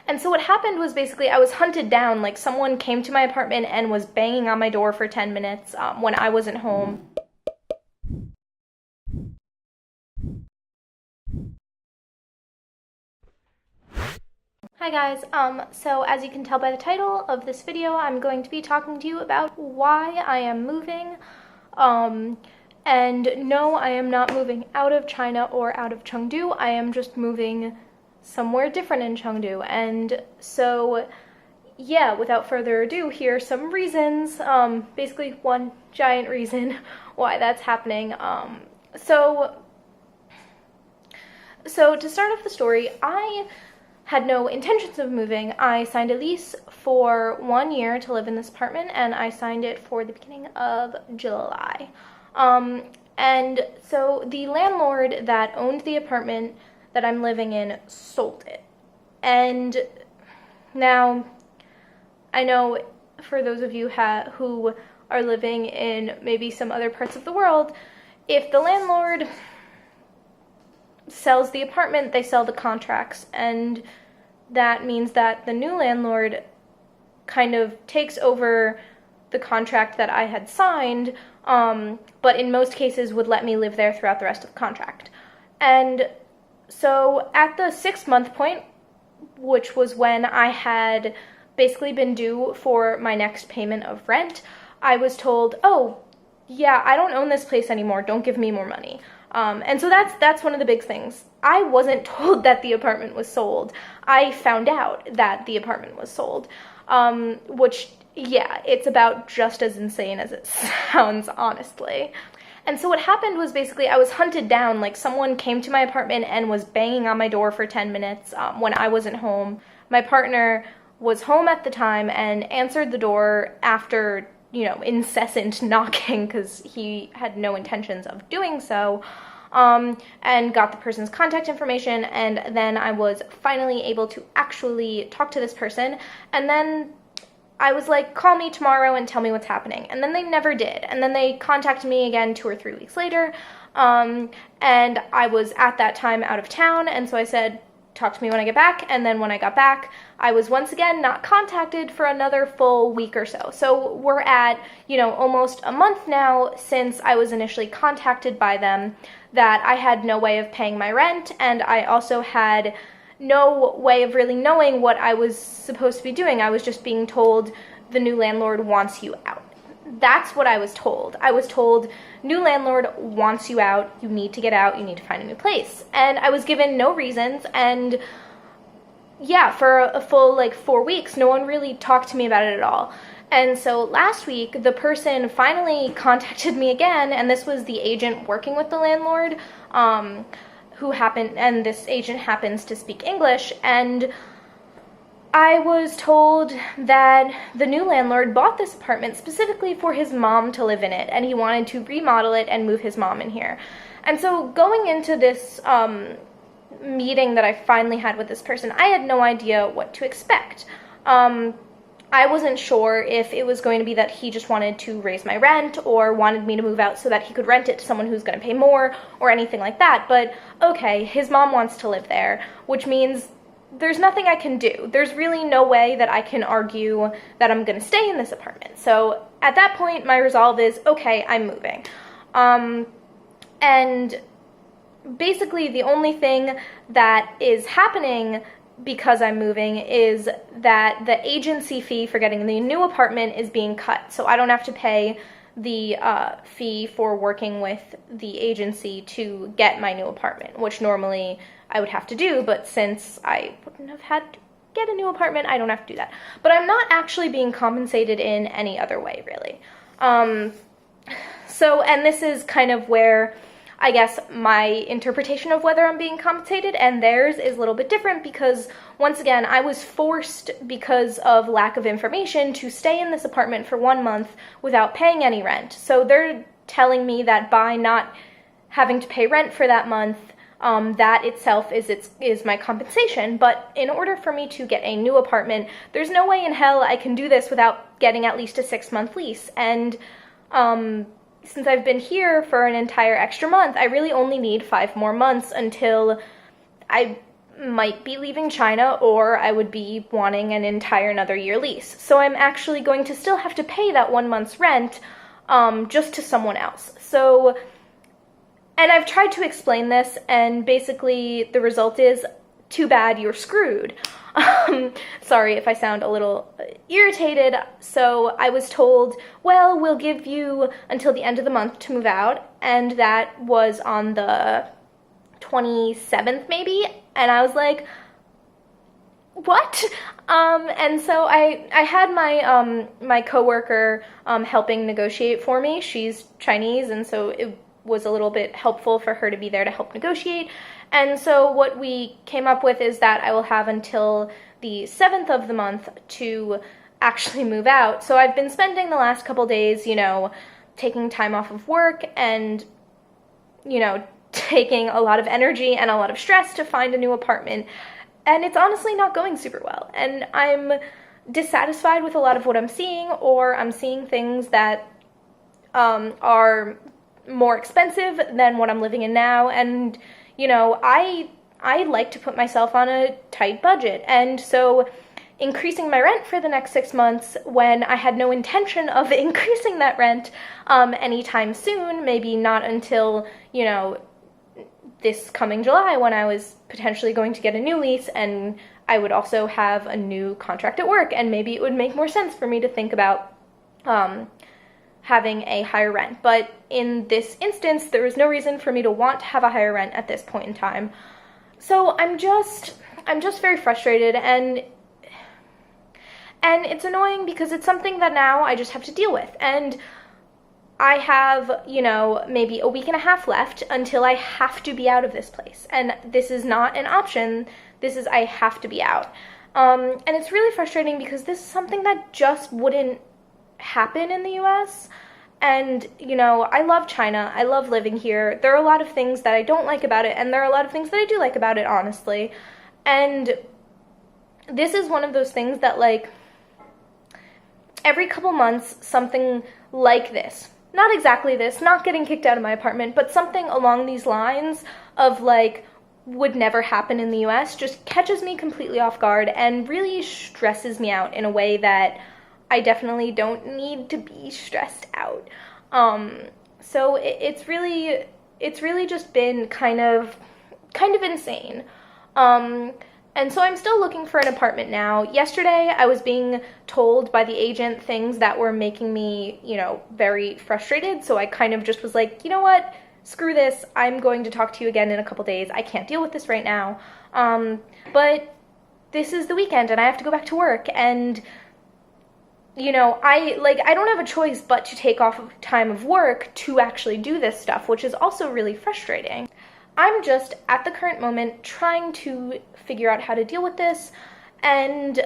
And so what happened was basically I was hunted down, like someone came to my apartment and was banging on my door for 10 minutes when I wasn't home. Hi guys, so as you can tell by the title of this video, I'm going to be talking to you about why I am moving. And no, I am not moving out of China or out of Chengdu. I am just moving somewhere different in Chengdu. And so, yeah, without further ado, here are some reasons, basically one giant reason why that's happening. So to start off the story, I had no intentions of moving. I signed a lease for 1 year to live in this apartment, and I signed it for the beginning of July. And so the landlord that owned the apartment that I'm living in sold it. And now, I know for those of you who are living in maybe some other parts of the world, if the landlord sells the apartment, they sell the contracts, and that means that the new landlord kind of takes over the contract that I had signed, but in most cases would let me live there throughout the rest of the contract. And so at the 6-month point, which was when I had basically been due for my next payment of rent, I was told, oh, yeah, I don't own this place anymore, don't give me more money. And so that's one of the big things. I wasn't told that the apartment was sold. I found out that the apartment was sold, which, yeah, it's about just as insane as it sounds, honestly. And so what happened was basically I was hunted down, like someone came to my apartment and was banging on my door for 10 minutes when I wasn't home. My partner was home at the time and answered the door after, incessant knocking because he had no intentions of doing so, and got the person's contact information, and then I was finally able to actually talk to this person, and then I was like, call me tomorrow and tell me what's happening, and then they never did, and then they contacted me again 2 or 3 weeks later, and I was at that time out of town, and so I said, talk to me when I get back, and then when I got back, I was once again not contacted for another full week or so. So we're at, almost a month now since I was initially contacted by them that I had no way of paying my rent, and I also had no way of really knowing what I was supposed to be doing. I was just being told the new landlord wants you out. That's what I was told. I was told, new landlord wants you out, you need to get out, you need to find a new place. And I was given no reasons, and yeah, for a full 4 weeks, no one really talked to me about it at all. And so last week, the person finally contacted me again, and this was the agent working with the landlord, and this agent happens to speak English, and I was told that the new landlord bought this apartment specifically for his mom to live in it, and he wanted to remodel it and move his mom in here. And so going into this meeting that I finally had with this person, I had no idea what to expect. I wasn't sure if it was going to be that he just wanted to raise my rent or wanted me to move out so that he could rent it to someone who's going to pay more or anything like that. But okay, his mom wants to live there, which means there's nothing I can do. There's really no way that I can argue that I'm going to stay in this apartment. So at that point, my resolve is, okay, I'm moving. And basically the only thing that is happening because I'm moving is that the agency fee for getting the new apartment is being cut. So I don't have to pay the fee for working with the agency to get my new apartment, which normally I would have to do, but since I wouldn't have had to get a new apartment, I don't have to do that. But I'm not actually being compensated in any other way, really. And this is kind of where I guess my interpretation of whether I'm being compensated and theirs is a little bit different, because once again, I was forced because of lack of information to stay in this apartment for 1 month without paying any rent. So they're telling me that by not having to pay rent for that month, that itself is my compensation. But in order for me to get a new apartment, there's no way in hell I can do this without getting at least a 6-month lease. And since I've been here for an entire extra month, I really only need 5 more months until I might be leaving China, or I would be wanting an entire another year lease. So I'm actually going to still have to pay that 1 month's rent just to someone else. So, and I've tried to explain this, and basically the result is, too bad, you're screwed. Sorry if I sound a little irritated. So I was told, well, we'll give you until the end of the month to move out, and that was on the 27th maybe, and I was like, what? And so I had my coworker helping negotiate for me. She's Chinese, and so it was a little bit helpful for her to be there to help negotiate. And so what we came up with is that I will have until the 7th of the month to actually move out. So I've been spending the last couple days, you know, taking time off of work and, you know, taking a lot of energy and a lot of stress to find a new apartment. And it's honestly not going super well. And I'm dissatisfied with a lot of what I'm seeing, or I'm seeing things that are more expensive than what I'm living in now. And, you know, I like to put myself on a tight budget. And so increasing my rent for the next 6 months when I had no intention of increasing that rent anytime soon, maybe not until, you know, this coming July, when I was potentially going to get a new lease, and I would also have a new contract at work, and maybe it would make more sense for me to think about having a higher rent. But in this instance, there was no reason for me to want to have a higher rent at this point in time. So I'm just very frustrated, and it's annoying because it's something that now I just have to deal with. And I have, you know, maybe a week and a half left until I have to be out of this place. And this is not an option. This is, I have to be out. And it's really frustrating because this is something that just wouldn't happen in the US. And, you know, I love China. I love living here. There are a lot of things that I don't like about it, and there are a lot of things that I do like about it, honestly. And this is one of those things that, like, every couple months, something like this, not exactly this, not getting kicked out of my apartment, but something along these lines of, like, would never happen in the US, just catches me completely off guard and really stresses me out in a way that I definitely don't need to be stressed out. So it's really just been kind of insane. And so I'm still looking for an apartment now. Yesterday, I was being told by the agent things that were making me, you know, very frustrated. So I kind of just was like, you know what? Screw this. I'm going to talk to you again in a couple days. I can't deal with this right now. But this is the weekend and I have to go back to work. And, you know, I don't have a choice but to take off time of work to actually do this stuff, which is also really frustrating. I'm just, at the current moment, trying to figure out how to deal with this, and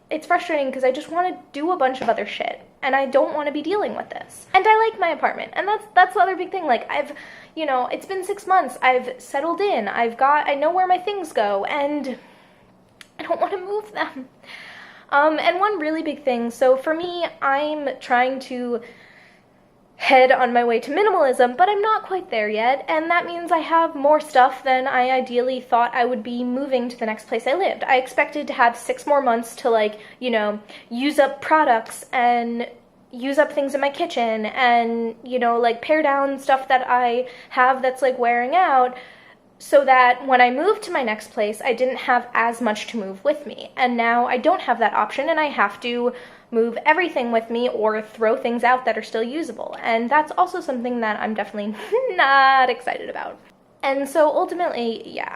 it's frustrating because I just want to do a bunch of other shit, and I don't want to be dealing with this. And I like my apartment, and that's the other big thing. Like, you know, it's been 6 months, I've settled in, I know where my things go, and I don't want to move them. And one really big thing, so for me, I'm trying to head on my way to minimalism, but I'm not quite there yet, and that means I have more stuff than I ideally thought I would be moving to the next place I lived. I expected to have 6 more months to, like, you know, use up products and use up things in my kitchen and, you know, like, pare down stuff that I have that's, like, wearing out, so that when I moved to my next place, I didn't have as much to move with me. And now I don't have that option, and I have to move everything with me or throw things out that are still usable. And that's also something that I'm definitely not excited about. And so ultimately, yeah,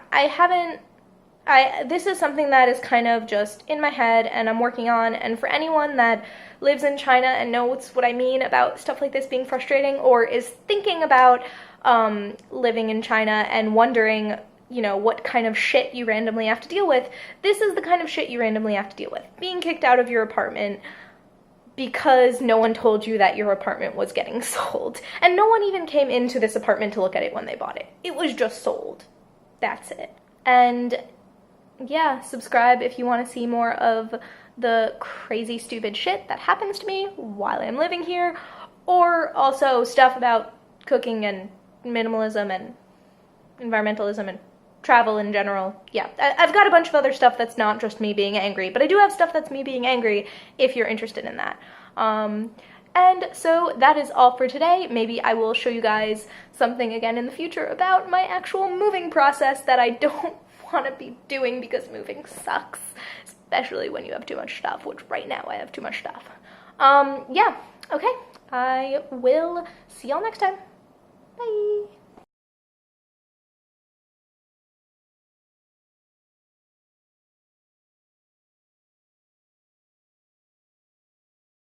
this is something that is kind of just in my head and I'm working on. And for anyone that lives in China and knows what I mean about stuff like this being frustrating, or is thinking about living in China and wondering, you know, what kind of shit you randomly have to deal with, this is the kind of shit you randomly have to deal with. Being kicked out of your apartment because no one told you that your apartment was getting sold. And no one even came into this apartment to look at it when they bought it. It was just sold. That's it. And yeah, subscribe if you want to see more of the crazy, stupid shit that happens to me while I'm living here, or also stuff about cooking and minimalism and environmentalism and travel in general. Yeah, I've got a bunch of other stuff that's not just me being angry, but I do have stuff that's me being angry if you're interested in that. And so that is all for today. Maybe I will show you guys something again in the future about my actual moving process that I don't want to be doing because moving sucks, especially when you have too much stuff, which right now I have too much stuff. Yeah, okay. I will see y'all next time. Bye.